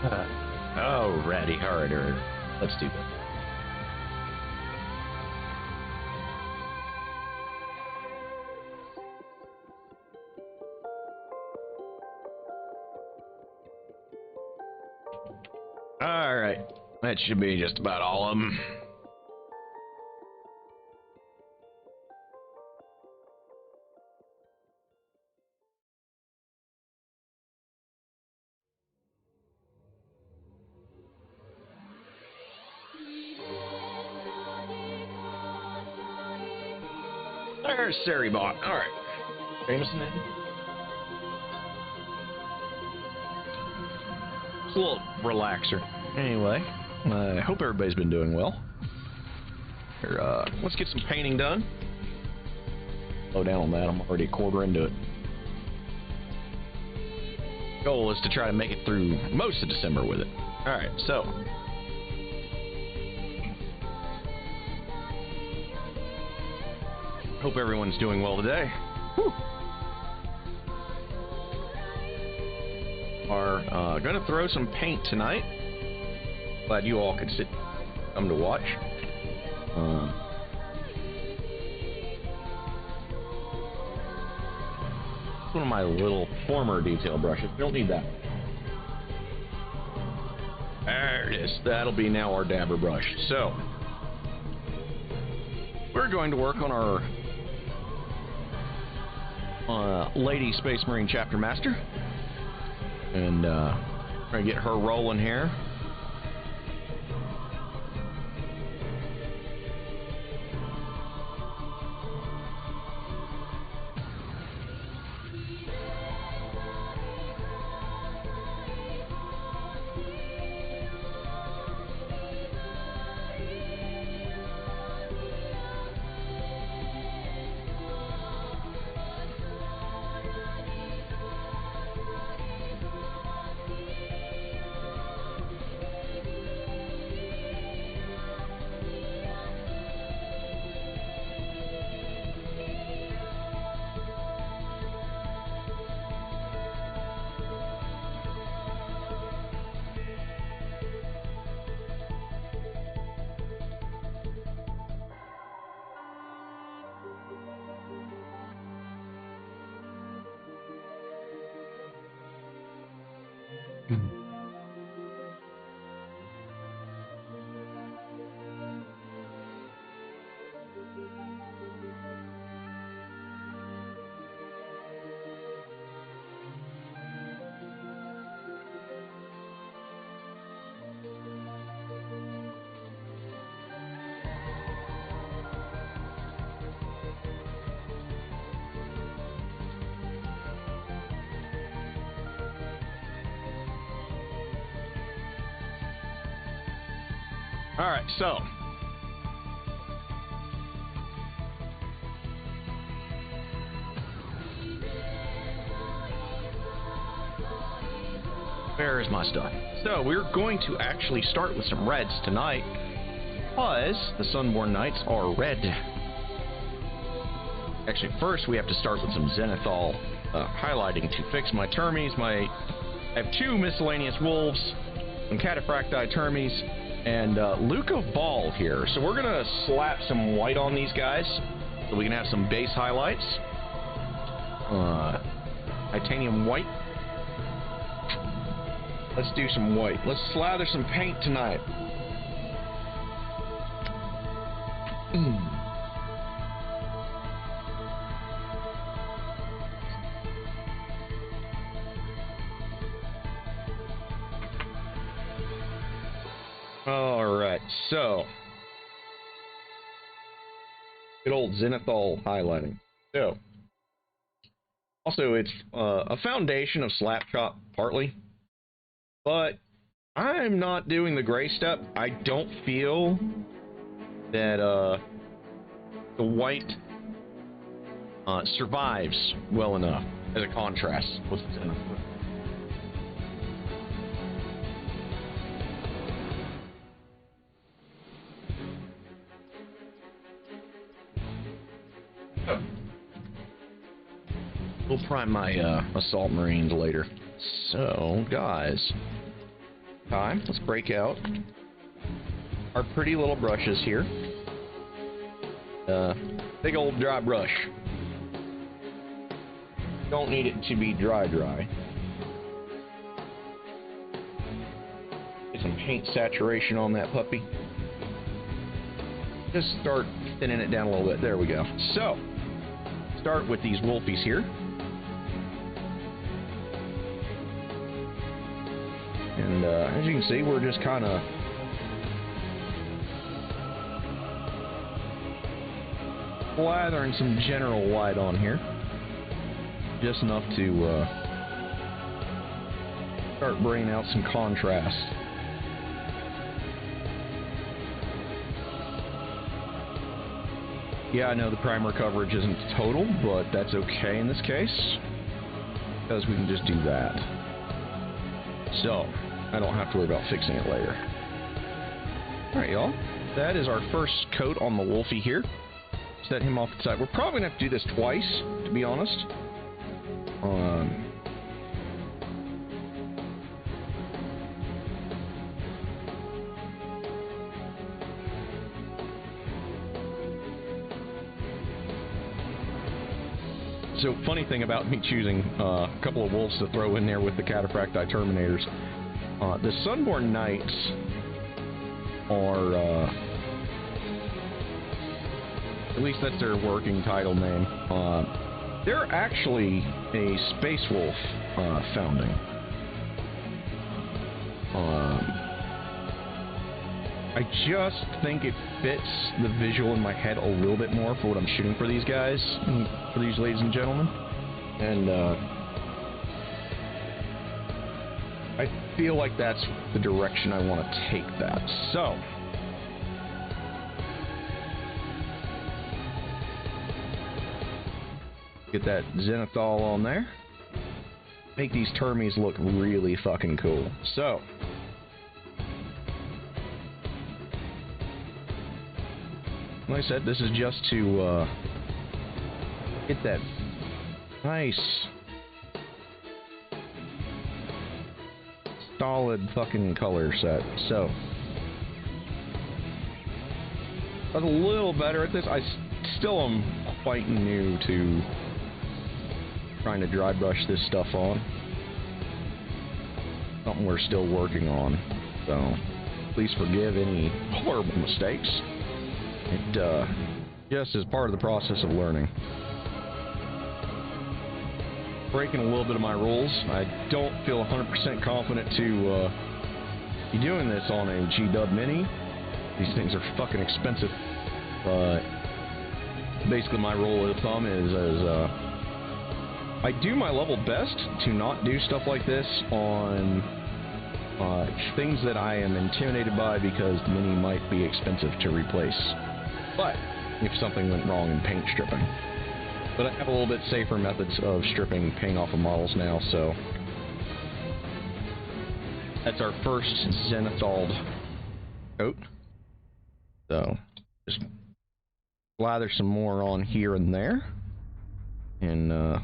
Alrighty, alright. Let's do this. Alright, that should be just about all of them. There's Seribot. Alright. Famous name? It's a little relaxer. Anyway, I hope everybody's been doing well. Here, let's get some painting done. Slow down on that, I'm already a quarter into it. Goal is to try to make it through most of December with it. Alright, so. Hope everyone's doing well today. Whew. Are gonna throw some paint tonight. Glad you all could come to watch. One of my little former detail brushes. Don't need that. There it is. That'll be now our dabber brush. So we're going to work on our Lady Space Marine Chapter Master, and we're gonna get her rolling here. All right, so where is my stuff? So we're going to actually start with some reds tonight, because the Sunborn Knights are red. Actually, first we have to start with some Zenithal highlighting to fix my Termies. I have two miscellaneous wolves, some Cataphracti Termies, and Luke of Ball here. So we're gonna slap some white on these guys so we can have some base highlights. Titanium white. Let's do some white. Let's slather some paint tonight. Alright, so good old Zenithal highlighting. So also it's a foundation of Slapshot partly, but I'm not doing the gray step. I don't feel that the white survives well enough as a contrast with Zenithal. We'll prime my Assault Marines later. So, guys, time, let's break out our pretty little brushes here. Big old dry brush. Don't need it to be dry. Get some paint saturation on that puppy. Just start thinning it down a little bit. There we go. So, start with these wolfies here. And as you can see, we're just kind of slathering some general white on here. Just enough to start bringing out some contrast. Yeah, I know the primer coverage isn't total, but that's okay in this case, because we can just do that. So, I don't have to worry about fixing it later. Alright, y'all. That is our first coat on the Wolfie here. Set him off the side. We're probably going to have to do this twice, to be honest. So, funny thing about me choosing a couple of wolves to throw in there with the Cataphracti Terminators. The Sunborn Knights are, at least that's their working title name. They're actually a Space Wolf founding. I just think it fits the visual in my head a little bit more for what I'm shooting for these guys, and for these ladies and gentlemen. And I feel like that's the direction I want to take that. So, get that zenithal on there. Make these termies look really fucking cool. So, like I said, this is just to get that nice, solid fucking color set. So, I was a little better at this. I still am quite new to trying to dry brush this stuff on. Something we're still working on. So, please forgive any horrible mistakes. It just is part of the process of learning. Breaking a little bit of my rules. I don't feel 100% confident to be doing this on a G-Dub Mini. These things are fucking expensive. But basically my rule of thumb is I do my level best to not do stuff like this on things that I am intimidated by because the Mini might be expensive to replace. But if something went wrong in paint stripping. But I have a little bit safer methods of stripping paint off of models now, so that's our first zenithal coat. So just lather some more on here and there, and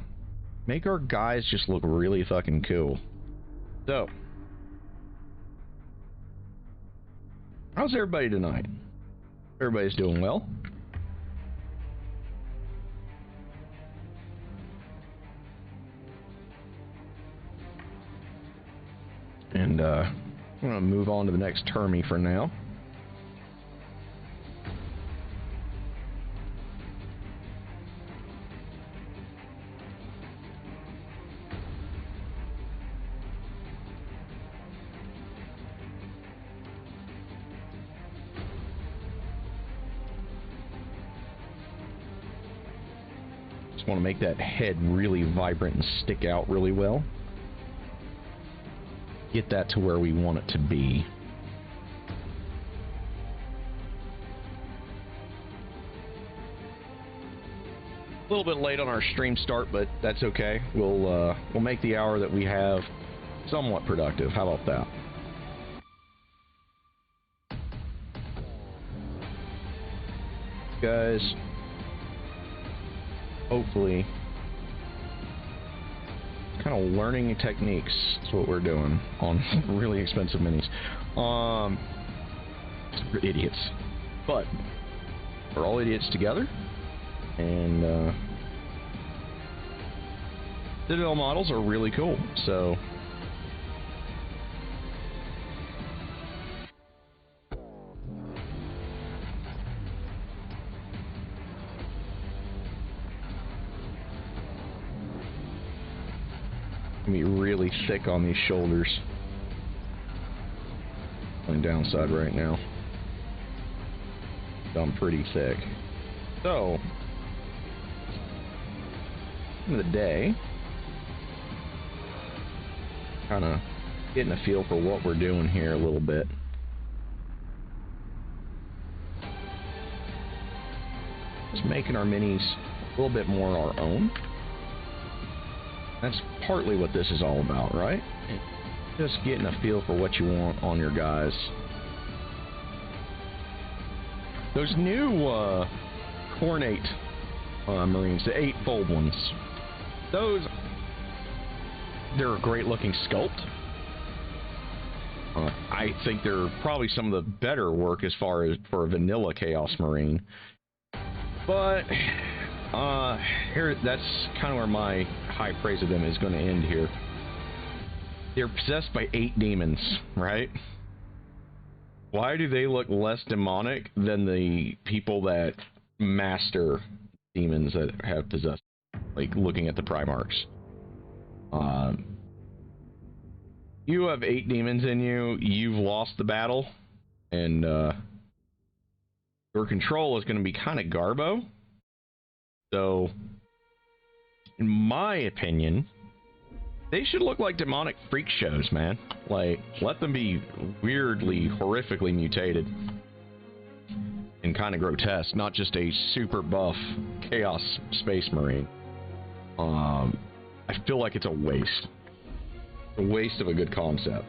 make our guys just look really fucking cool. So, how's everybody tonight? Everybody's doing well. And I'm going to move on to the next termy for now. Just want to make that head really vibrant and stick out really well. Get that to where we want it to be. A little bit late on our stream start, but that's okay. We'll make the hour that we have somewhat productive. How about that? Guys, hopefully kind of learning techniques. That's what we're doing on really expensive minis. We're idiots. But we're all idiots together. And Citadel models are really cool. So gonna be really thick on these shoulders. On the downside right now. So I'm pretty thick. So, end of the day, kind of getting a feel for what we're doing here a little bit. Just making our minis a little bit more our own. That's partly what this is all about, right? Just getting a feel for what you want on your guys. Those new Khornate Marines, the 8-fold ones, they're a great looking sculpt. I think they're probably some of the better work as far as for a vanilla Chaos Marine. But here, that's kind of where my high praise of them is going to end here. They're possessed by 8 demons, right? Why do they look less demonic than the people that master demons that have possessed? Like, looking at the Primarchs. You have 8 demons in you, you've lost the battle, and your control is going to be kind of garbo. So, in my opinion, they should look like demonic freak shows, man. Like, let them be weirdly, horrifically mutated and kind of grotesque, not just a super buff Chaos Space Marine. I feel like it's a waste. A waste of a good concept.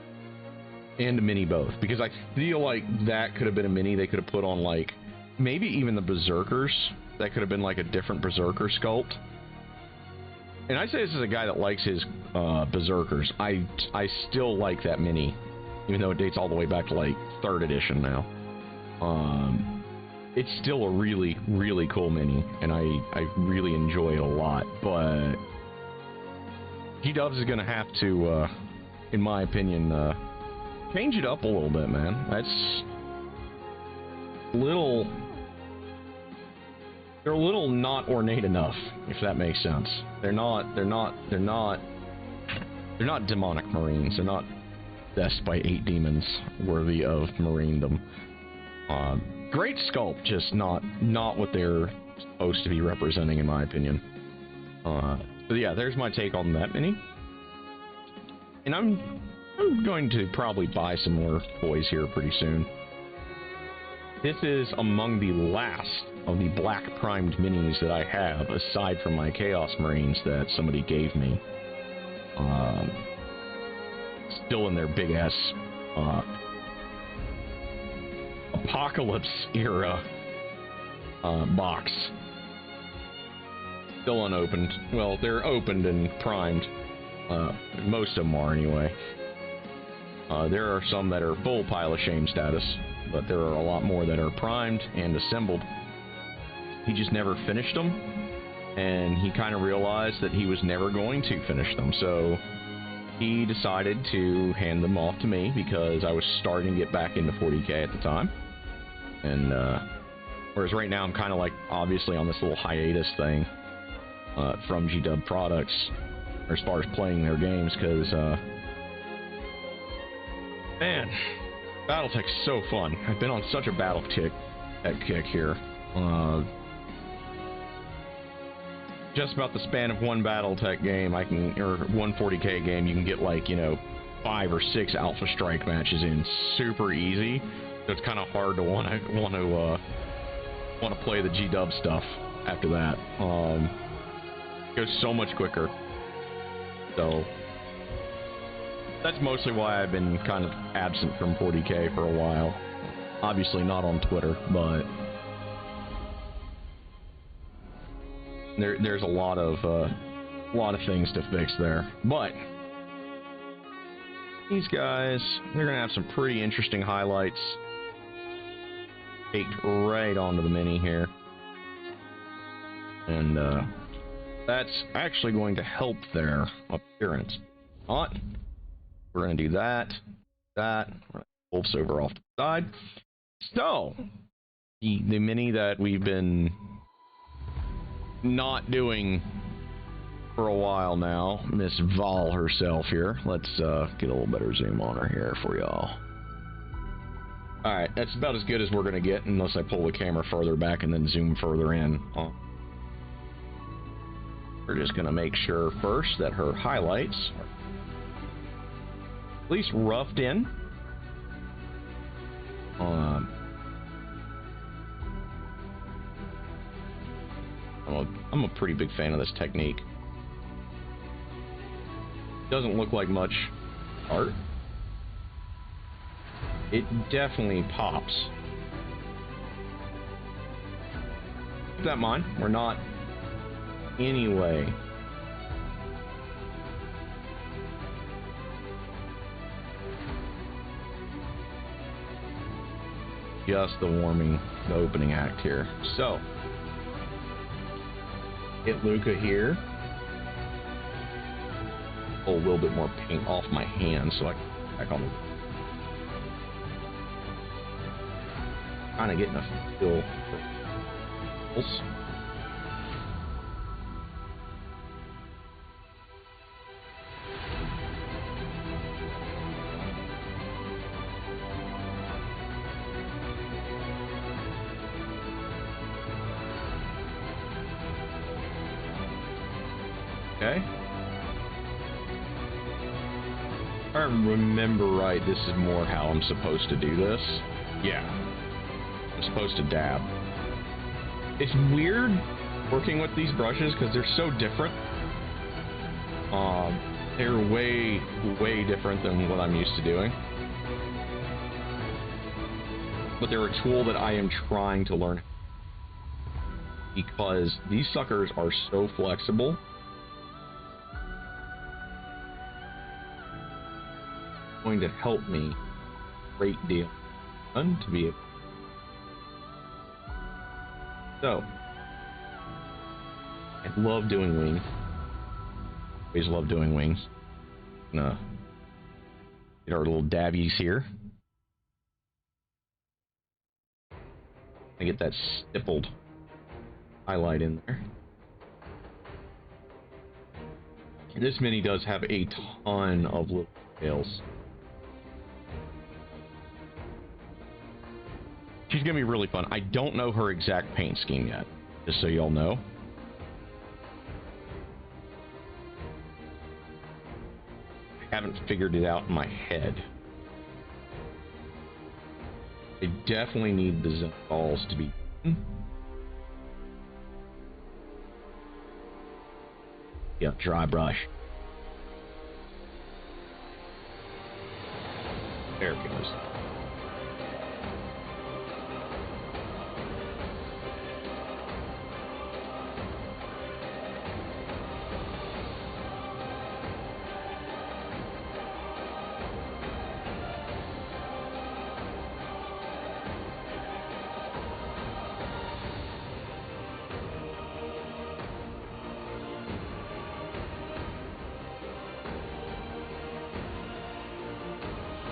And a mini both. Because I feel like that could have been a mini they could have put on, like, maybe even the Berserkers. That could have been like a different Berserker sculpt. And I say this as a guy that likes his Berserkers. I still like that mini, even though it dates all the way back to like 3rd edition now. It's still a really, really cool mini, and I really enjoy it a lot. But G-Dubs is going to have to, in my opinion, change it up a little bit, man. That's little... They're a little not ornate enough, if that makes sense. They're not demonic Marines. They're not possessed by 8 demons worthy of Marinedom. Great sculpt, just not what they're supposed to be representing, in my opinion. So yeah, there's my take on that mini. And I'm going to probably buy some more toys here pretty soon. This is among the last of the black primed minis that I have, aside from my Chaos Marines that somebody gave me. Still in their big ass Apocalypse era box. Still unopened. Well, they're opened and primed. Most of them are anyway. There are some that are full pile of shame status, but there are a lot more that are primed and assembled. He just never finished them, and he kind of realized that he was never going to finish them, so he decided to hand them off to me because I was starting to get back into 40k at the time. And whereas right now I'm kind of like obviously on this little hiatus thing from G-Dub Products as far as playing their games, because man, Battletech's so fun. I've been on such a battle kick here. Just about the span of one Battletech game, or one 40k game, you can get like, 5 or 6 Alpha Strike matches in super easy. So it's kind of hard to want to play the G-Dub stuff after that. It goes so much quicker. So that's mostly why I've been kind of absent from 40k for a while. Obviously not on Twitter, but there's a lot of A lot of things to fix there. But these guys, they're going to have some pretty interesting highlights. Baked right onto the Mini here. And that's actually going to help their appearance. Not. We're going to do that. That. Wolf's over off to the side. So, the Mini that we've been not doing for a while now, Miss Vol herself here. Let's get a little better zoom on her here for y'all. Alright, that's about as good as we're going to get unless I pull the camera further back and then zoom further in. We're just going to make sure first that her highlights are at least roughed in. I'm a pretty big fan of this technique. Doesn't look like much art. It definitely pops. Keep that in mind, we're not anyway just the warming, the opening act here. So, get Luca here. Pull a little bit more paint off my hand so I can get back on the... Kind of getting a feel for pulse. Okay. If I remember right, this is more how I'm supposed to do this. Yeah. I'm supposed to dab. It's weird working with these brushes because they're so different. They're way, way different than what I'm used to doing. But they're a tool that I am trying to learn because these suckers are so flexible. Going to help me a great deal to be able. So I love doing wings. Always love doing wings. Gonna get our little dabbies here. I get that stippled highlight in there. This Mini does have a ton of little details. She's gonna be really fun. I don't know her exact paint scheme yet, just so y'all know. I haven't figured it out in my head. I definitely need the Zenithals to be... Yeah, dry brush. There it goes.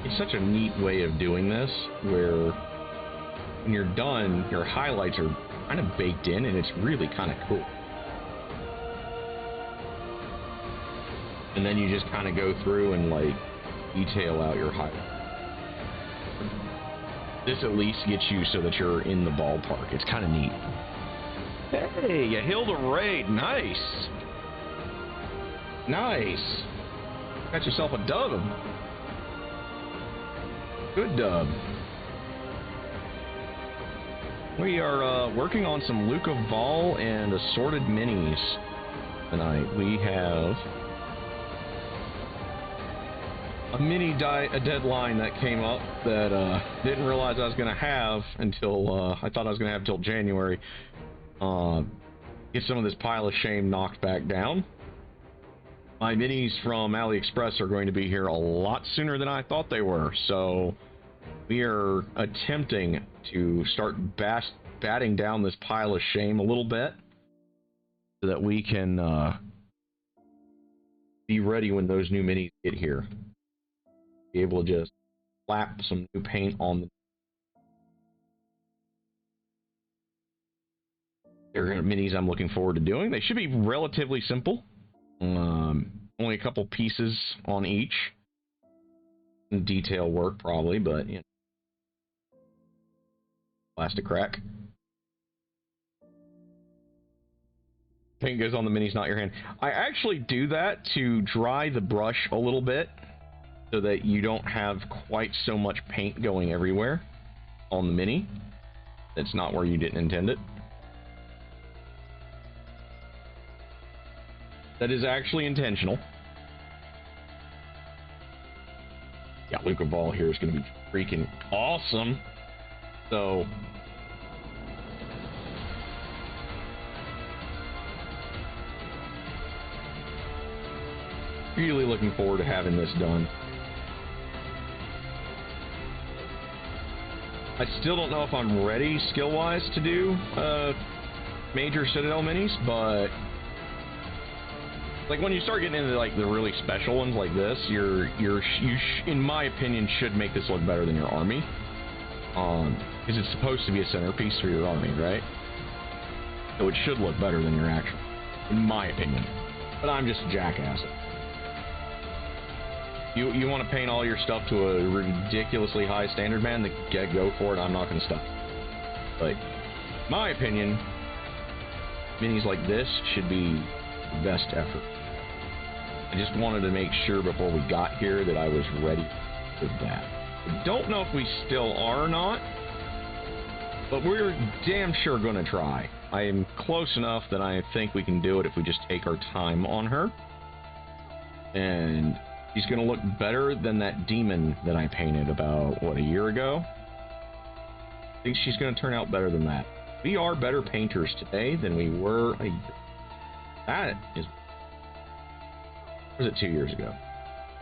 It's such a neat way of doing this, where when you're done, your highlights are kind of baked in, and it's really kind of cool. And then you just kind of go through and, like, detail out your highlights. This at least gets you so that you're in the ballpark. It's kind of neat. Hey, you healed a raid. Nice. Nice. Got yourself a dub. Good dub. We are working on some Luca Vol and assorted minis tonight. We have a mini a deadline that came up that didn't realize I was going to have until I thought I was going to have until January. Get some of this pile of shame knocked back down. My minis from AliExpress are going to be here a lot sooner than I thought they were, so we are attempting to start batting down this pile of shame a little bit so that we can be ready when those new minis get here. Be able to just slap some new paint on the minis I'm looking forward to doing. They should be relatively simple. Only a couple pieces on each. Detail work probably, but you know, plastic crack. Paint goes on the minis, not your hand. I actually do that to dry the brush a little bit so that you don't have quite so much paint going everywhere on the mini. That's not where you didn't intend it. That is actually intentional. Yeah, Luca Ball here is going to be freaking awesome. So, really looking forward to having this done. I still don't know if I'm ready skill-wise to do major Citadel minis, but like when you start getting into like the really special ones like this, you in my opinion should make this look better than your army, because it's supposed to be a centerpiece for your army, right? So it should look better than your actual, in my opinion. But I'm just a jackass. You want to paint all your stuff to a ridiculously high standard, man? Go for it. I'm not going to stop. But my opinion, minis like this should be the best effort. I just wanted to make sure before we got here that I was ready for that. I don't know if we still are or not, but we're damn sure going to try. I am close enough that I think we can do it if we just take our time on her. And she's going to look better than that demon that I painted about, what, a year ago? I think she's going to turn out better than that. We are better painters today than we were a year. That is... was it 2 years ago?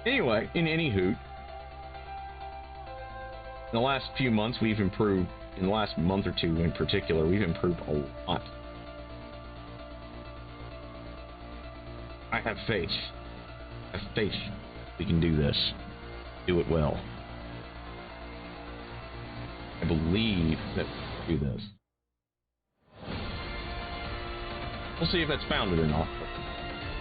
Anyway, in any hoot, in the last few months we've improved, in the last month or two in particular, we've improved a lot. I have faith. I have faith we can do this. Do it well. I believe that we can do this. We'll see if that's founded or not.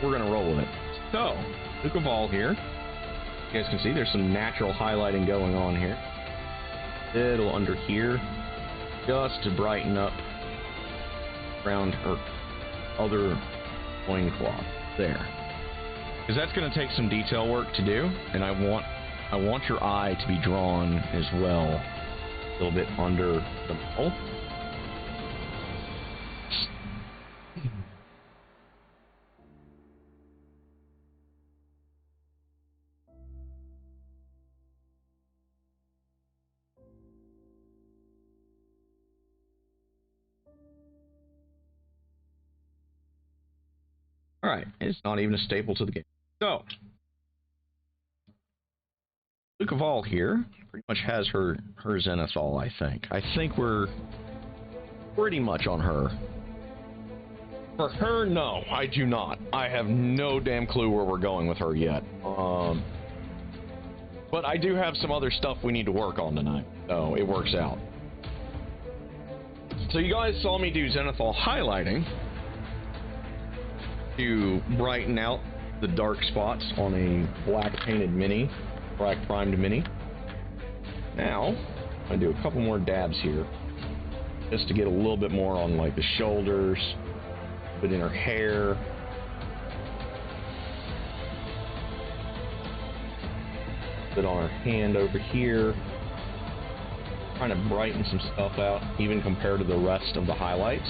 We're going to roll with it. So, Luca Ball here. You guys can see there's some natural highlighting going on here. Little under here. Just to brighten up around her other loincloth. There. Because that's going to take some detail work to do. And I want your eye to be drawn as well. A little bit under the mole. Alright, it's not even a staple to the game. So, Luca Vol here pretty much has her Zenithal, I think. I think we're pretty much on her. For her, no, I do not. I have no damn clue where we're going with her yet. But I do have some other stuff we need to work on tonight, so it works out. So you guys saw me do Zenithal highlighting to brighten out the dark spots on a black painted mini, black primed mini. Now, I'm going to do a couple more dabs here, just to get a little bit more on like the shoulders, a bit in her hair. A bit on her hand over here. Trying to brighten some stuff out, even compared to the rest of the highlights.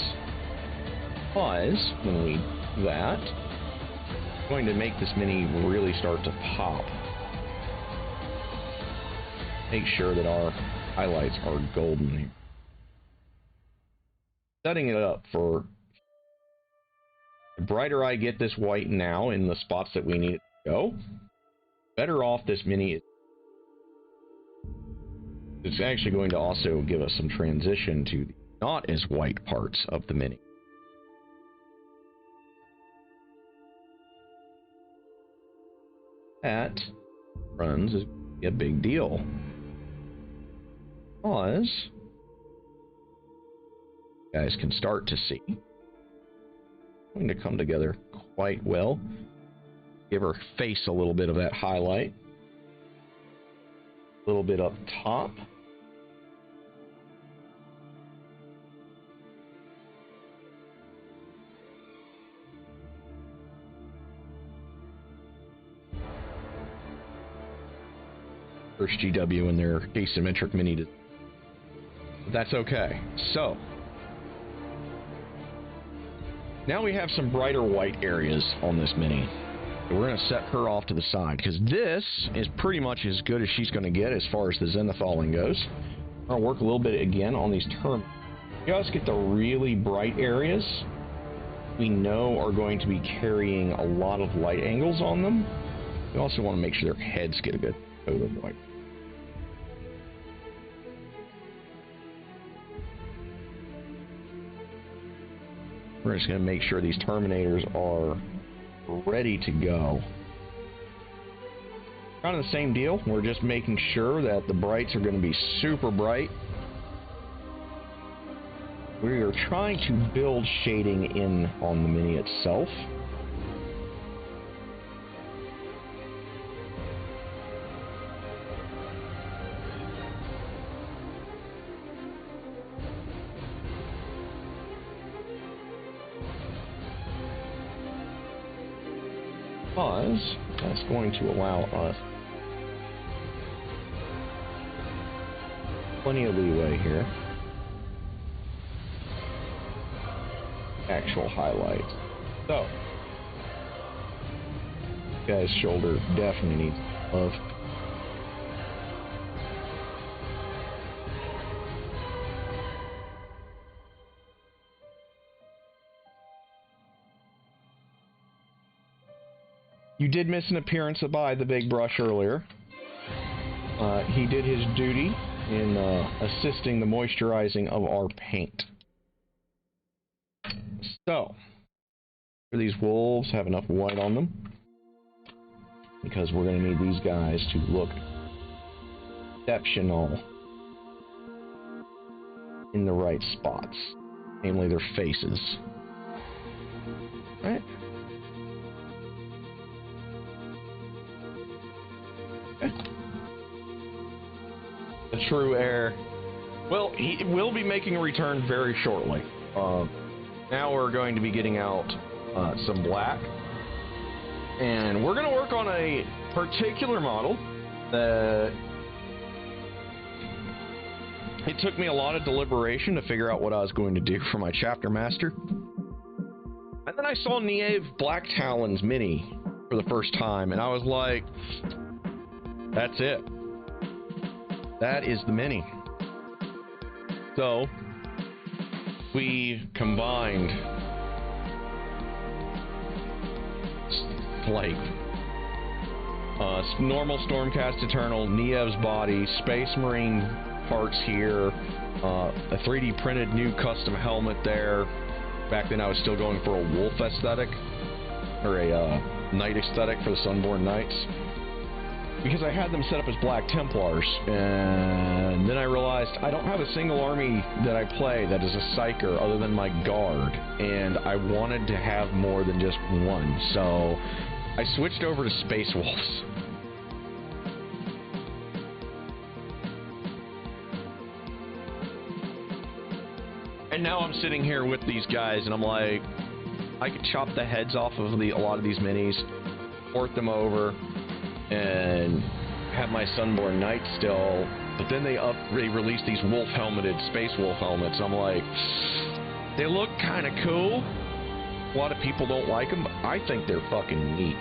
Because when we do that, it's going to make this mini really start to pop. Make sure that our highlights are golden here. Setting it up for The brighter I get this white now in the spots that we need it to go, better off this mini is. It's actually going to also give us some transition to the not as white parts of the mini. That, friends, is a big deal. Because you guys can start to see. Going to come together quite well. Give her face a little bit of that highlight. A little bit up top. First GW in their asymmetric mini. But that's okay. So now we have some brighter white areas on this mini. So we're going to set her off to the side because this is pretty much as good as she's going to get as far as the zenithaling goes. I'm going to work a little bit again on these terms. Just get the really bright areas we know are going to be carrying a lot of light angles on them. We also want to make sure their heads get a good coat of white. We're just going to make sure these Terminators are ready to go. Kind of the same deal. We're just making sure that the brights are going to be super bright. We are trying to build shading in on the mini itself. Because that's going to allow us plenty of leeway here. Actual highlights. So, this guy's shoulder definitely needs love. You did miss an appearance by the Big Brush earlier. He did his duty in assisting the moisturizing of our paint. So, these wolves have enough white on them because we're going to need these guys to look exceptional in the right spots, namely their faces. Right? The true heir. Well, he will be making a return very shortly. Now we're going to be getting out some black. And we're going to work on a particular model that it took me a lot of deliberation to figure out what I was going to do for my chapter master. And then I saw Nieve Black Talons mini for the first time, and I was like, that's it. That is the mini. So we combined like normal Stormcast Eternal, Nieve's body, Space Marine parts here, a 3D printed new custom helmet there. Back then I was still going for a wolf aesthetic, or a knight aesthetic for the Sunborn Knights, because I had them set up as Black Templars, and then I realized I don't have a single army that I play that is a Psyker other than my Guard, and I wanted to have more than just one, so I switched over to Space Wolves. And now I'm sitting here with these guys, and I'm like, I could chop the heads off of a lot of these minis, port them over, and have my Sunborn Knight still, but then they released these wolf helmeted Space Wolf helmets. I'm like, they look kind of cool. A lot of people don't like them, but I think they're fucking neat.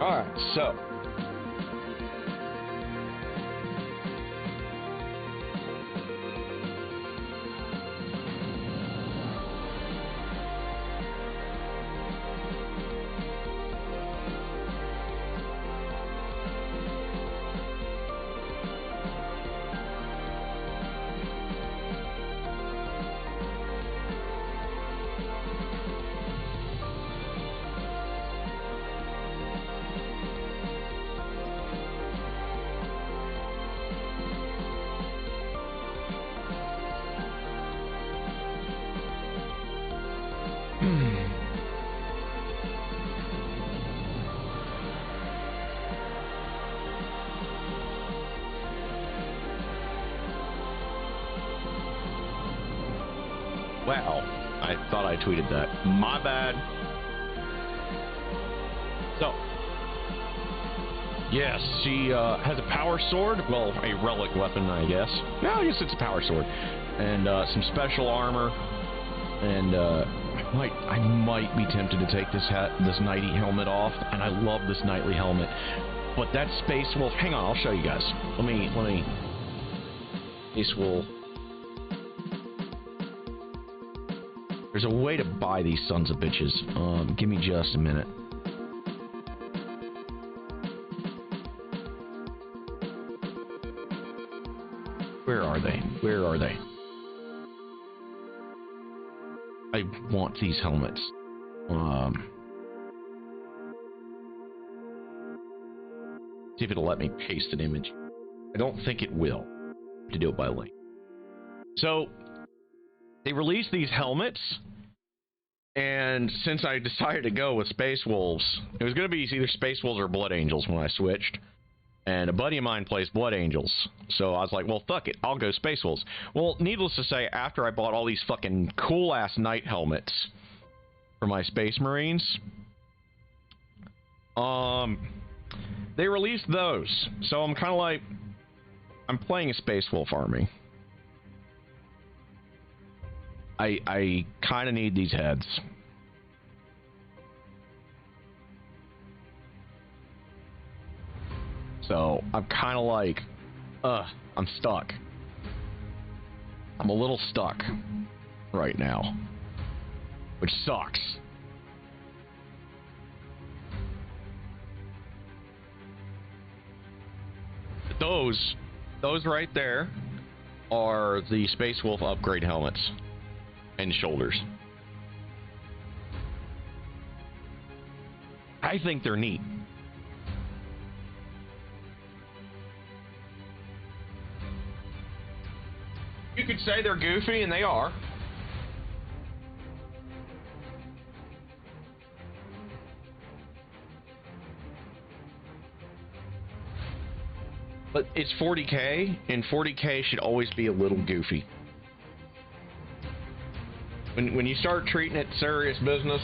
Alright, so. Wow, I thought I tweeted that. My bad. So, yes, she has a power sword. Well, a relic weapon, I guess. No, I guess it's a power sword. And some special armor. And I might be tempted to take this knighty helmet off. And I love this knightly helmet. But that Space Wolf... Hang on, I'll show you guys. Let me... Space Wolf... There's a way to buy these sons of bitches. Give me just a minute. Where are they? Where are they? I want these helmets. See if it'll let me paste an image. I don't think it will. To do it by link. So... they released these helmets, and since I decided to go with Space Wolves, it was going to be either Space Wolves or Blood Angels when I switched, and a buddy of mine plays Blood Angels, so I was like, well, fuck it, I'll go Space Wolves. Well, needless to say, after I bought all these fucking cool-ass knight helmets for my Space Marines, they released those, so I'm kind of like, I'm playing a Space Wolf army. I kind of need these heads. So, I'm kind of like, I'm stuck. I'm a little stuck right now, which sucks. But those right there are the Space Wolf upgrade helmets. And shoulders. I think they're neat. You could say they're goofy, and they are. But it's 40K, and 40K should always be a little goofy. When you start treating it serious business,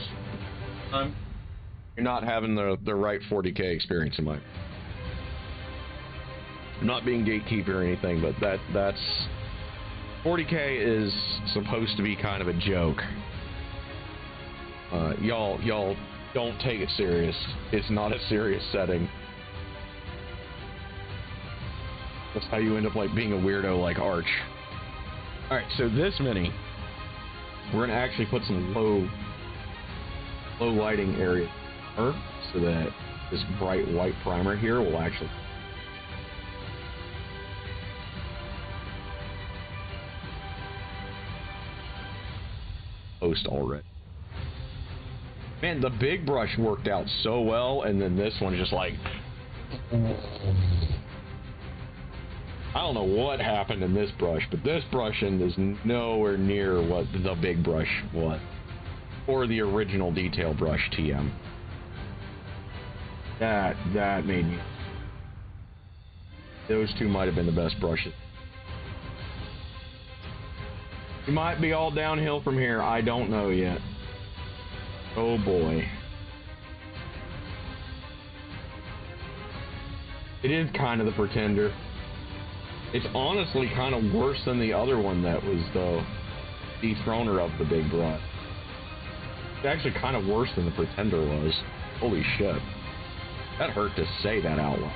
you're not having the right 40K experience in mind. I'm not being gatekeeper or anything, but that's 40K is supposed to be kind of a joke. Y'all don't take it serious. It's not a serious setting. That's how you end up like being a weirdo like Arch. All right, so this mini. We're going to actually put some low lighting area so that this bright white primer here will actually post already. Man, the big brush worked out so well, and then this one is just like... I don't know what happened in this brush, but this brushing is nowhere near what the big brush was. Or the original detail brush TM. That made me... Those two might have been the best brushes. You might be all downhill from here, I don't know yet. Oh boy. It is kind of the Pretender. It's honestly kind of worse than the other one that was the dethroner of the big brush. It's actually kind of worse than the Pretender was. Holy shit. That hurt to say that out loud.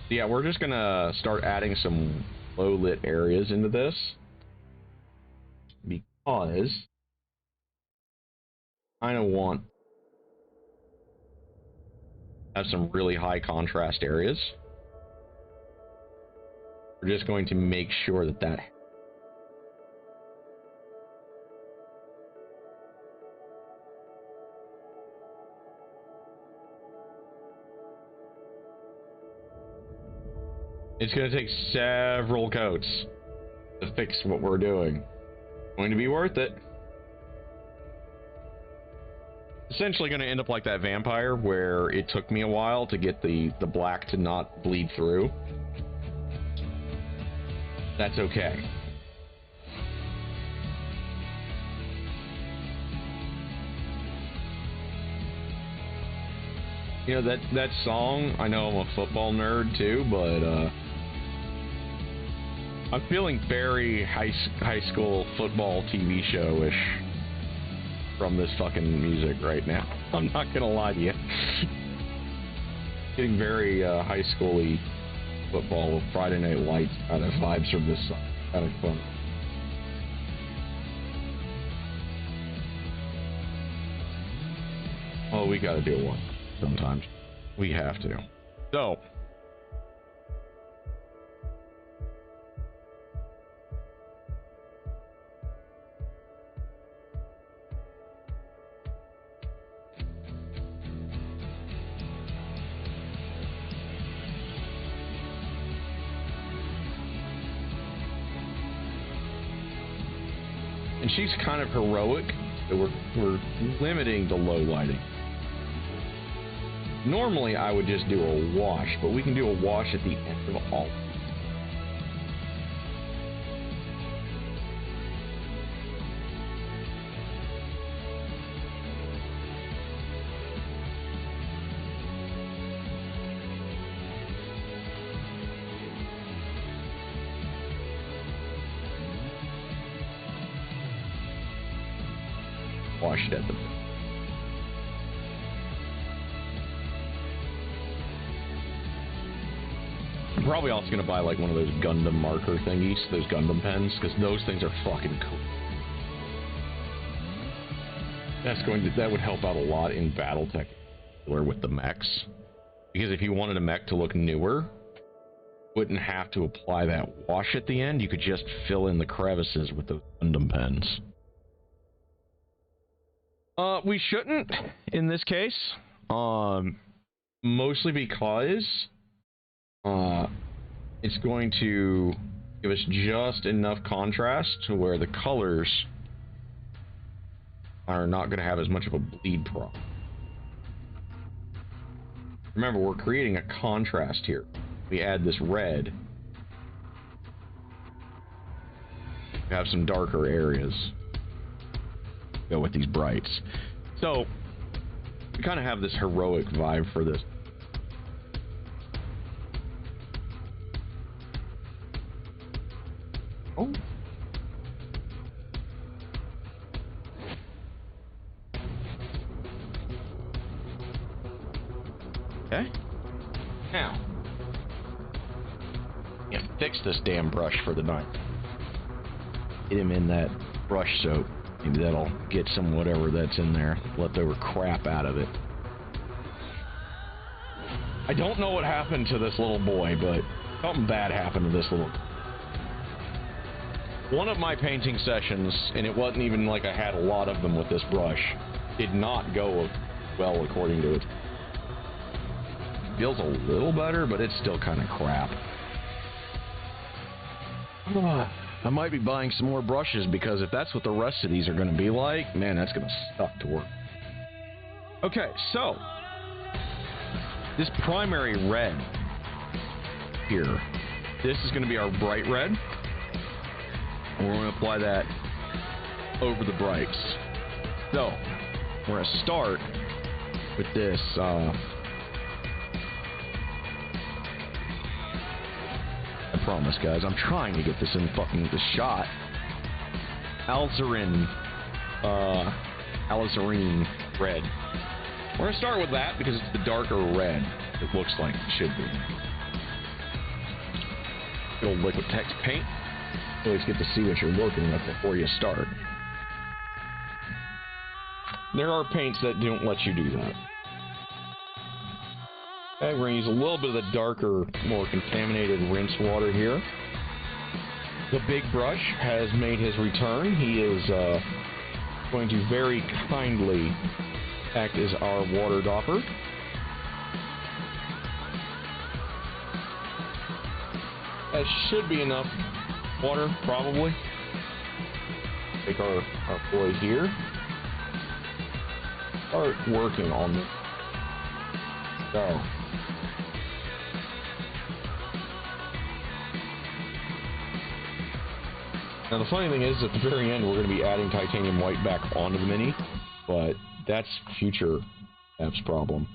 Yeah, we're just gonna start adding some low-lit areas into this. Because I kind of want to have some really high contrast areas. We're just going to make sure that it's going to take several coats to fix what we're doing. Going to be worth it. Essentially going to end up like that vampire where it took me a while to get the black to not bleed through. That's okay. You know, that song, I know I'm a football nerd too, but I'm feeling very high school football TV show-ish from this fucking music right now. I'm not gonna lie to you. Getting very high school-y football with Friday Night Lights kind of vibes from this song. Kind of fun. Oh, we gotta do one sometimes. We have to. So. And she's kind of heroic, so we're limiting the low lighting. Normally I would just do a wash, but we can do a wash at the end of all. Washed at the I'm probably also going to buy like one of those Gundam marker thingies, those Gundam pens, because those things are fucking cool. That would help out a lot in Battletech with the mechs. Because if you wanted a mech to look newer, you wouldn't have to apply that wash at the end, you could just fill in the crevices with those Gundam pens. We shouldn't in this case, mostly because it's going to give us just enough contrast to where the colors are not going to have as much of a bleed problem. Remember, we're creating a contrast here. We add this red. We have some darker areas. Go with these brights. So we kind of have this heroic vibe for this. Oh. Okay. Now, yeah, fix this damn brush for the night. Get him in that brush soap. Maybe that'll get some whatever that's in there, leftover crap out of it. I don't know what happened to this little boy, but something bad happened to this little... One of my painting sessions, and it wasn't even like I had a lot of them with this brush, did not go well according to it. Feels a little better, but it's still kind of crap. I might be buying some more brushes, because if that's what the rest of these are going to be like, man, that's going to suck to work. Okay, so this primary red here, this is going to be our bright red, and we're going to apply that over the brights. So we're going to start with this promise, guys. I'm trying to get this in fucking the shot. Alizarin red. We're gonna start with that because it's the darker red. It looks like it should be. Good old Liquitex paint. You always get to see what you're working with before you start. There are paints that don't let you do that. Okay, we're going to use a little bit of the darker, more contaminated rinse water here. The big brush has made his return. He is going to very kindly act as our water dopper. That should be enough water, probably. Take our boy here. Start working on this. So. Now the funny thing is, at the very end, we're going to be adding titanium white back onto the Mini, but that's future F's problem.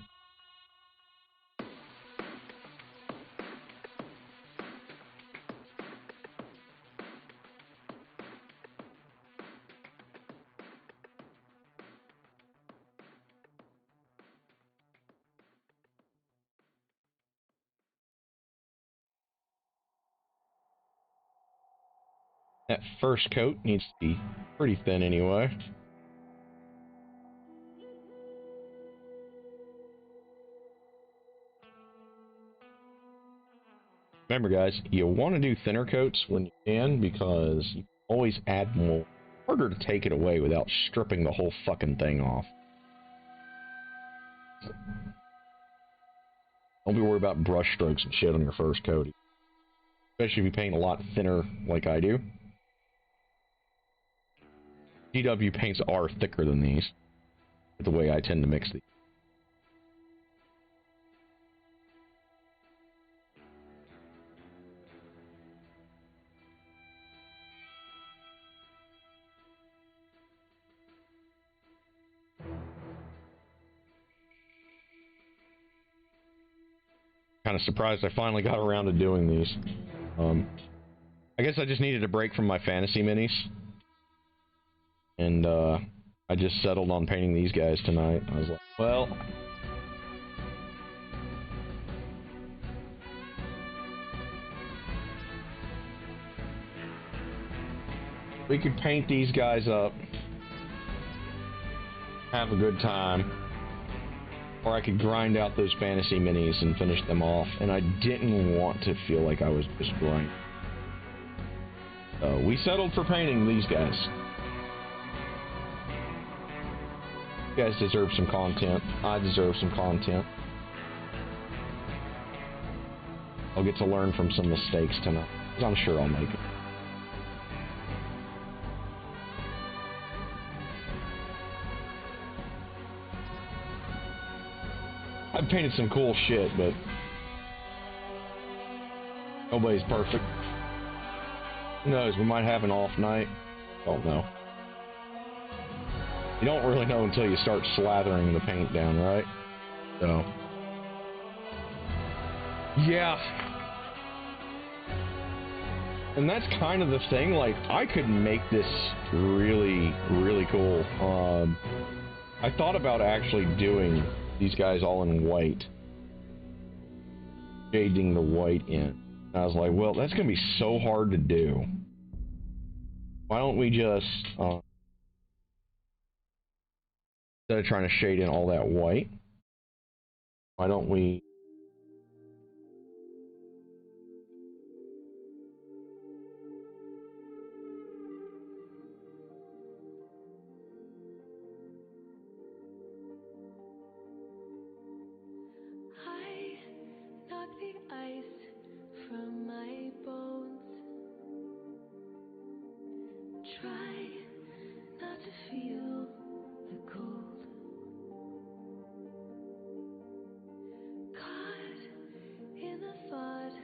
That first coat needs to be pretty thin anyway. Remember guys, you want to do thinner coats when you can because you always add more. Harder to take it away without stripping the whole fucking thing off. Don't be worried about brush strokes and shit on your first coat. Especially if you paint a lot thinner like I do. GW paints are thicker than these, the way I tend to mix these. Kind of surprised I finally got around to doing these. I guess I just needed a break from my fantasy minis. And I just settled on painting these guys tonight. I was like, well, we could paint these guys up, have a good time, or I could grind out those fantasy minis and finish them off. And I didn't want to feel like I was just grinding. So we settled for painting these guys. You guys deserve some content. I deserve some content. I'll get to learn from some mistakes tonight, because I'm sure I'll make it. I've painted some cool shit, but nobody's perfect. Who knows, we might have an off night. Don't know. You don't really know until you start slathering the paint down, right? So. Yeah. And that's kind of the thing, like, I could make this really, really cool. I thought about actually doing these guys all in white. Shading the white in. I was like, well, that's going to be so hard to do. Why don't we just... instead of trying to shade in all that white, why don't we knock the ice from my bones. Try not to feel the cold. Caught in the thought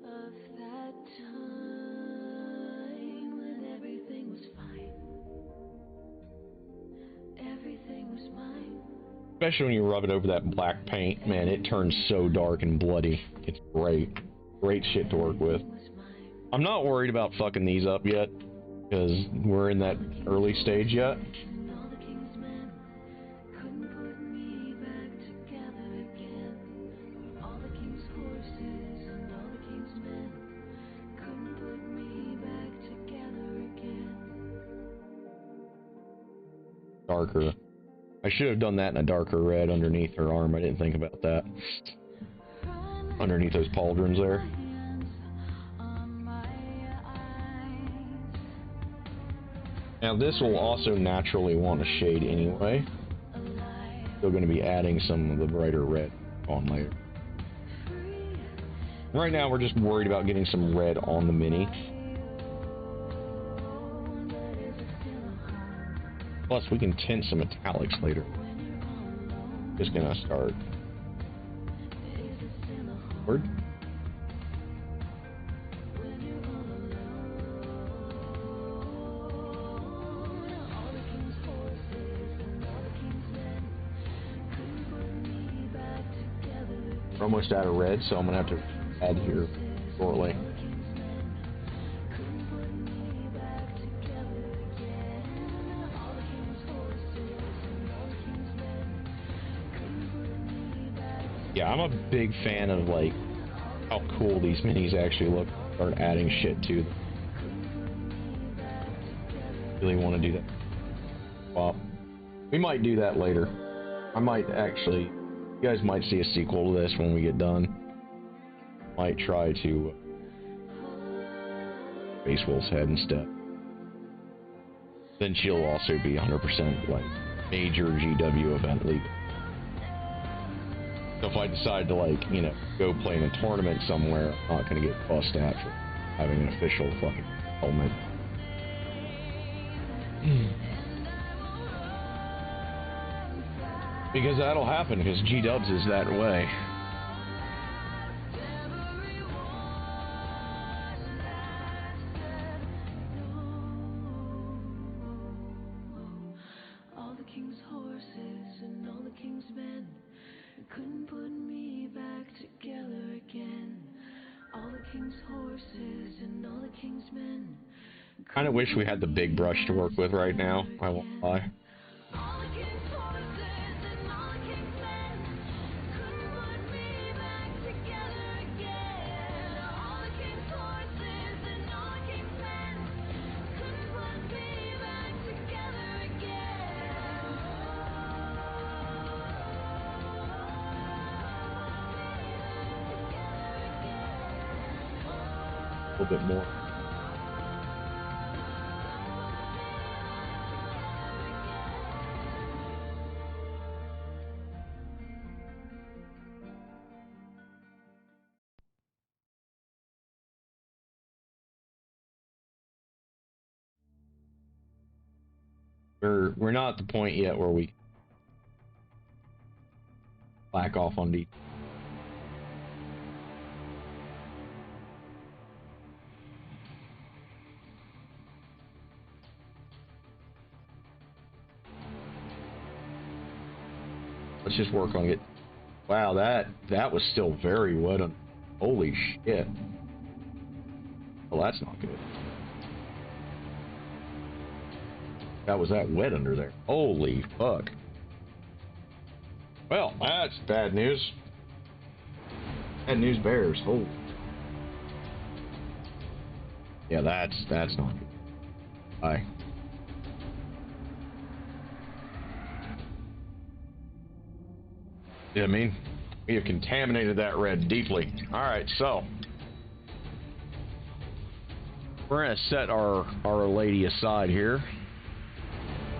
of that time when everything was fine. Everything was mine. especially when you rub it over that black paint, man, it turns so dark and bloody. It's great. Great shit to work with. I'm not worried about fucking these up yet, because we're in that early stage yet. And all the king's men couldn't put me back together again. All the king's horses and all the king's men couldn't put me back together again. Darker. I should have done that in a darker red underneath her arm. I didn't think about that. Underneath those pauldrons there. Now this will also naturally want a shade anyway. Still going to be adding some of the brighter red on later. Right now we're just worried about getting some red on the Mini. Plus we can tint some metallics later. Just going to start. Word? We're almost out of red, so I'm gonna have to add here shortly. Yeah, I'm a big fan of like how cool these minis actually look. Start adding shit to them. Really want to do that. Well, we might do that later. I might actually. You guys might see a sequel to this when we get done. Might try to Base Wolf's head instead. Then she'll also be 100% like major GW event league. So if I decide to like, you know, go play in a tournament somewhere, I'm not gonna get fussed at for having an official fucking helmet. Because that'll happen, because G-Dubs is that way. All the king's horses and all the king's men couldn't put me back together again. All the king's horses and all the king's men. Kind of wish we had the big brush to work with right now, I won't lie. All the king's horses and all the king's men couldn't put me back together again. All the king's horses and all the king's men couldn't put me back together again. A little bit more. We're not at the point yet where we back off on deep. Let's just work on it. Wow, that was still very wet. Holy shit. Well, that's not good. That was that wet under there. Holy fuck. Well, that's bad news. Bad news bears. Holy. Yeah, that's not good. Bye. Yeah, I mean, we have contaminated that red deeply. Alright, so we're gonna set our lady aside here.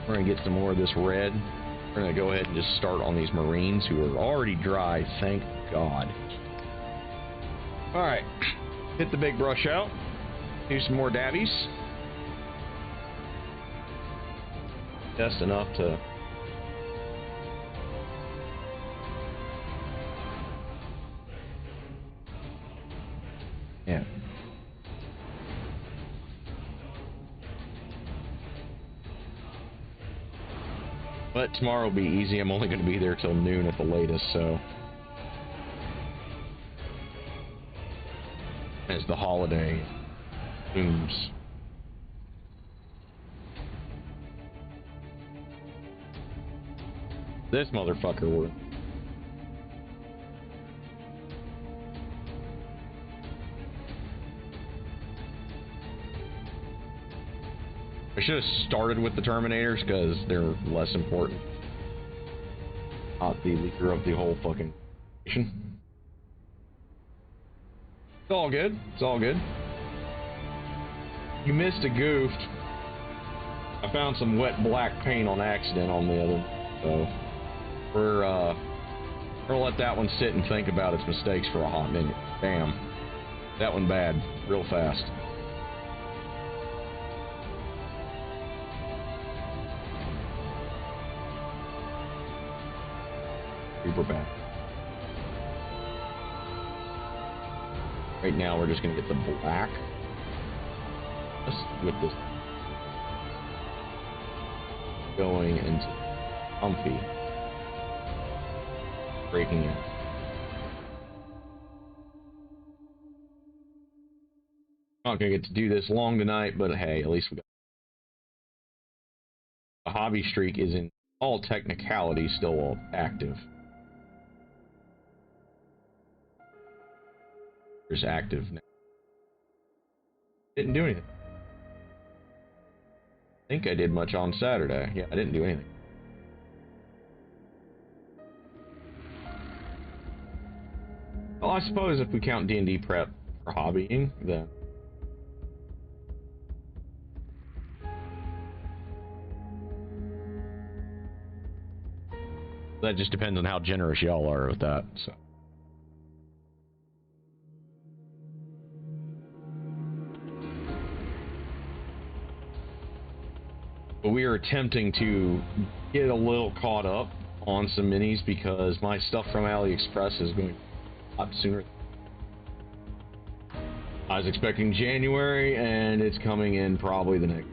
We're gonna get some more of this red. We're gonna go ahead and just start on these Marines who are already dry, thank God. Alright, hit the big brush out. Do some more dabbies. Just enough to yeah. But tomorrow will be easy. I'm only going to be there till noon at the latest, so. It's the holiday. Booms. This motherfucker worked. I should have started with the Terminators because they're less important. Not the leader of the whole fucking nation. It's all good. It's all good. You missed a goof. I found some wet black paint on accident on the other, so we're gonna let that one sit and think about its mistakes for a hot minute. Damn, that one bad, real fast. Super bad. Right now, we're just gonna get the black. Just with this going into comfy, breaking it. Not gonna get to do this long tonight, but hey, at least we got the hobby streak is in all technicality still active. It's active now. Didn't do anything. I think I did much on Saturday. Yeah, I didn't do anything. Well, I suppose if we count D&D prep for hobbying, then that just depends on how generous y'all are with that. So. But we are attempting to get a little caught up on some minis because my stuff from AliExpress is going a lot sooner. I was expecting January, and it's coming in probably the next.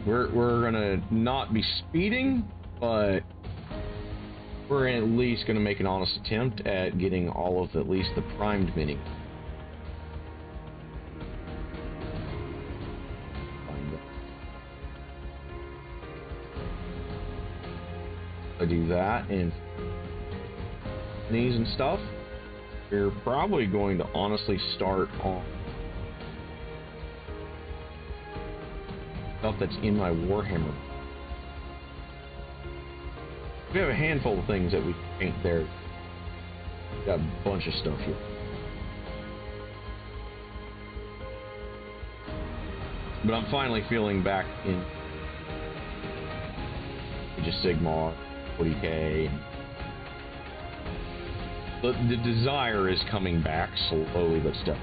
We're gonna not be speeding, but we're at least gonna make an honest attempt at getting all of at least the primed mini. I do that and these and stuff. We're probably going to honestly start on stuff that's in my Warhammer. We have a handful of things that we paint there. We've got a bunch of stuff here. But I'm finally feeling back in just Sigmar, 40k. The desire is coming back slowly but steadily.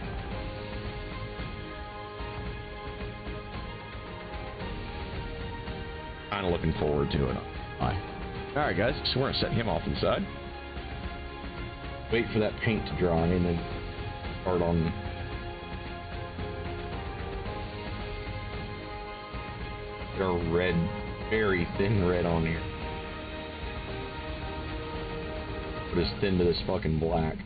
Kind of looking forward to it. Alright guys, so we're gonna set him off to the side. Wait for that paint to dry and then start on. Get our red, very thin red on here. Put us thin to this fucking black.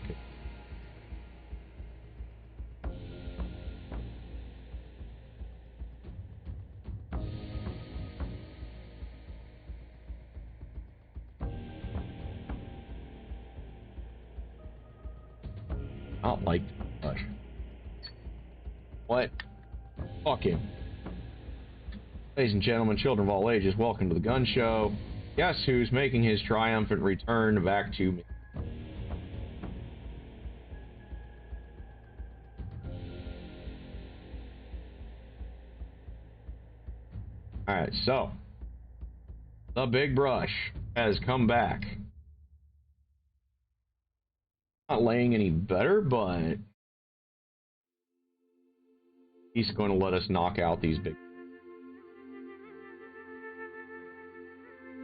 Not like much. What? Fuck him. Ladies and gentlemen, children of all ages, welcome to the gun show. Guess who's making his triumphant return back to me? Alright, so the big brush has come back. Not laying any better, but he's going to let us knock out these big.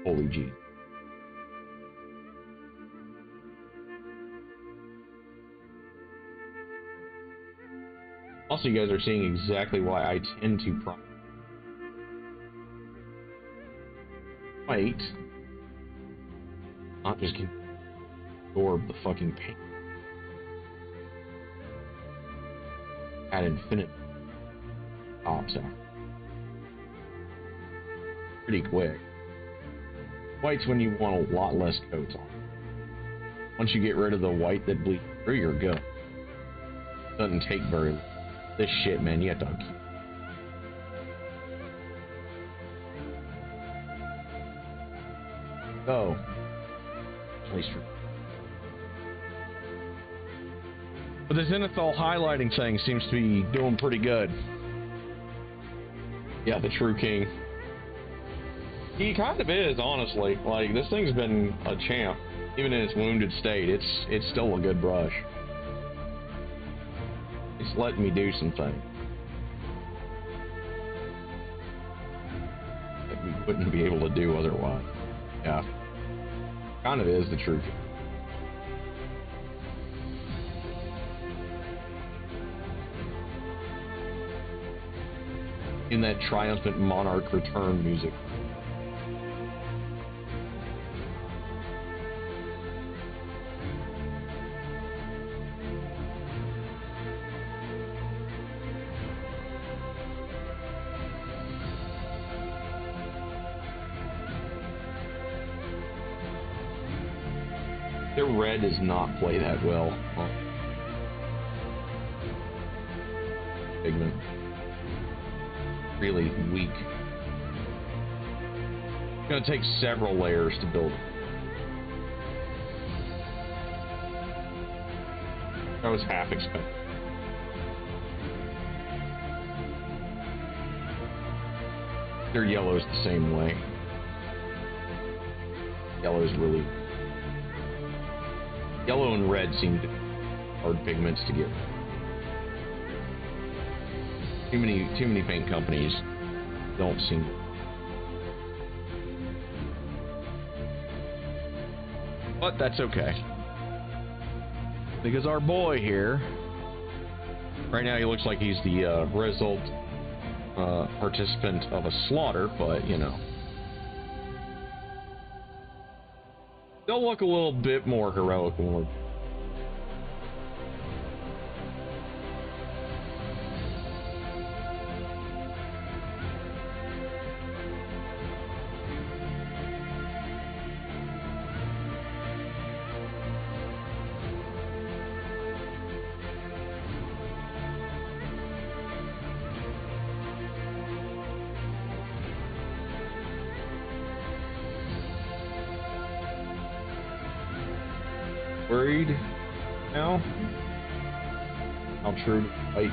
Holy G. Also, you guys are seeing exactly why I tend to wait. Not just absorb the fucking paint. add infinite tops out. Pretty quick. White's when you want a lot less coats on. Once you get rid of the white that bleeds through, you're good. Doesn't take very long. This shit, man, you have to keep. So, at least for. But the zenithal highlighting thing seems to be doing pretty good. Yeah, the True King. He kind of is, honestly. Like, this thing's been a champ. Even in its wounded state, it's still a good brush. It's letting me do some things that we wouldn't be able to do otherwise. Yeah. Kind of is the True King. In that triumphant monarch return music. Their red does not play that well. Pigment. Really weak. It's gonna take several layers to build it. That was half expensive. Their yellow's the same way. Yellow's really... Yellow and red seem to be hard pigments to get. Too many paint companies don't seem to. But that's okay. Because our boy here, right now he looks like he's the result participant of a slaughter, but you know. They'll look a little bit more heroic when we're... Worried now? How true fights.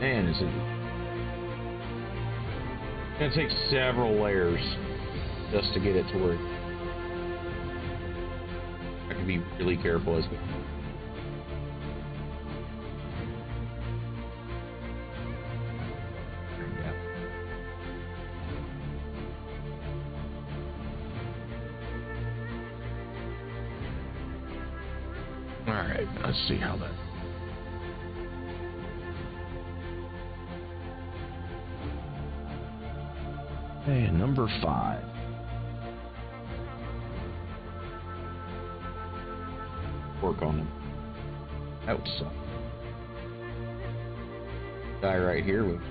Man, is it gonna take several layers just to get it to work. I can be really careful as well. Alright, let's see how that... Okay, number 5. Work on him. Outside. Guy right here with...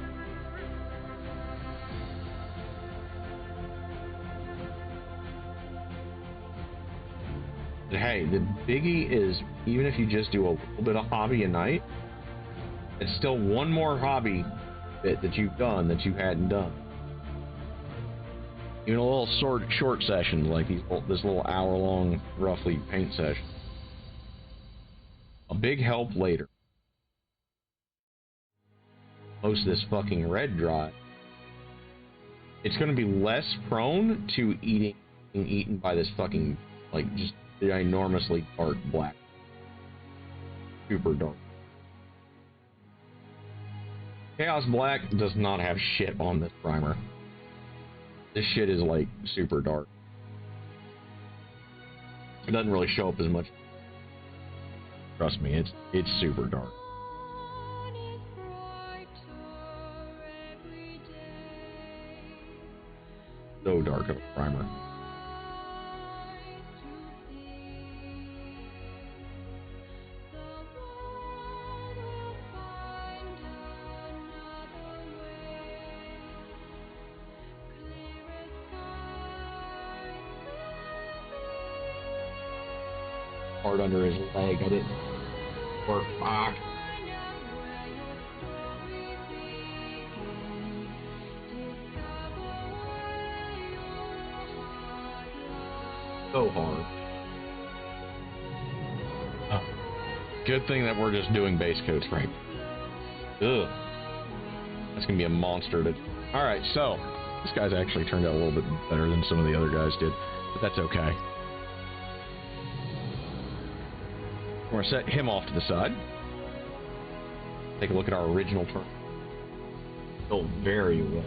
Hey, the biggie is, even if you just do a little bit of hobby a night, it's still one more hobby bit that you've done that you hadn't done. Even a little short session like this little hour-long, roughly, paint session. A big help later. Most of this fucking red dry. It's going to be less prone to being eaten by this fucking, like, just the enormously dark black. Super dark. Chaos Black does not have shit on this primer. This shit is like super dark. It doesn't really show up as much. Trust me, it's super dark. So dark of a primer. hard under his leg. I didn't work. Fuck. So hard. Oh. Good thing that we're just doing base coats right. Ugh. That's gonna be a monster to... Alright, so this guy's actually turned out a little bit better than some of the other guys did, but that's okay. We're gonna set him off to the side. Take a look at our original turn. Still very well.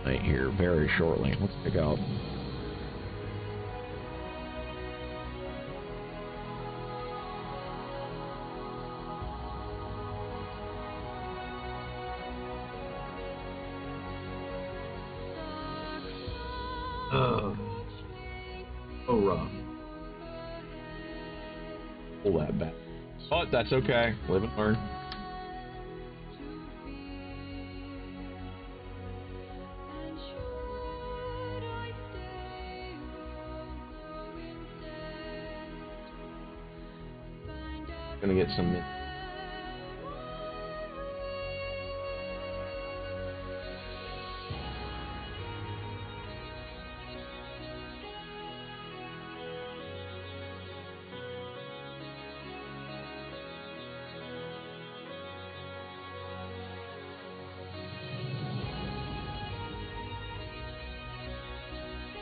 Right here, very shortly. Let's pick out. So rough. Pull that back. But that's okay. Live and learn. Gonna get some.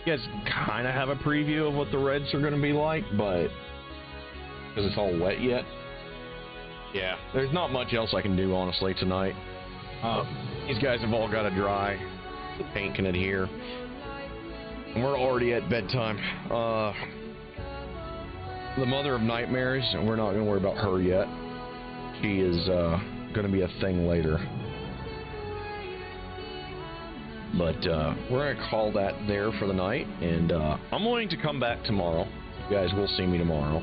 You guys kind of have a preview of what the Reds are going to be like, but because it's all wet yet. Yeah, there's not much else I can do, honestly, tonight. These guys have all got to dry. The paint can adhere. And we're already at bedtime. The mother of nightmares, and we're not going to worry about her yet. She is going to be a thing later. But we're going to call that there for the night, and I'm going to come back tomorrow. You guys will see me tomorrow.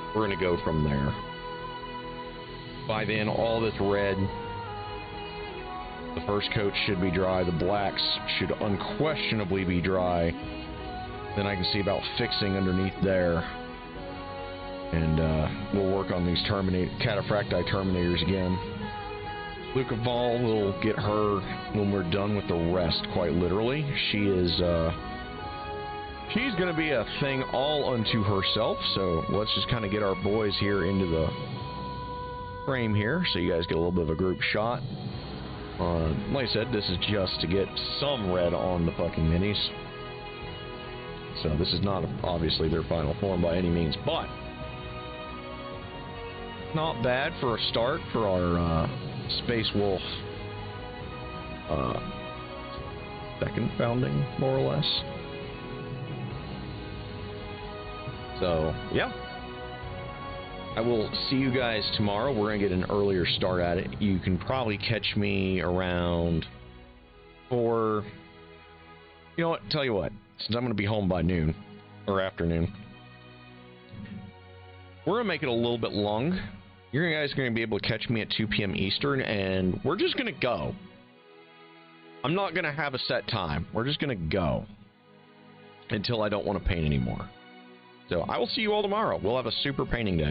We're going to go from there. By then, all this red, the first coat should be dry. The blacks should unquestionably be dry. Then I can see about fixing underneath there. And we'll work on these cataphracti terminators again. Luca Vol will get her when we're done with the rest, quite literally. She is, she's going to be a thing all unto herself, so let's just kind of get our boys here into the frame here, so you guys get a little bit of a group shot. Like I said, this is just to get some red on the fucking minis. So this is not, obviously, their final form by any means, but not bad for a start for our Space Wolf second founding, more or less. So, yeah. I will see you guys tomorrow. We're going to get an earlier start at it. You can probably catch me around 4. You know what? Tell you what. Since I'm going to be home by noon, or afternoon, we're going to make it a little bit long. You guys are going to be able to catch me at 2 p.m. Eastern, and we're just going to go. I'm not going to have a set time. We're just going to go until I don't want to paint anymore. So I will see you all tomorrow. We'll have a super painting day.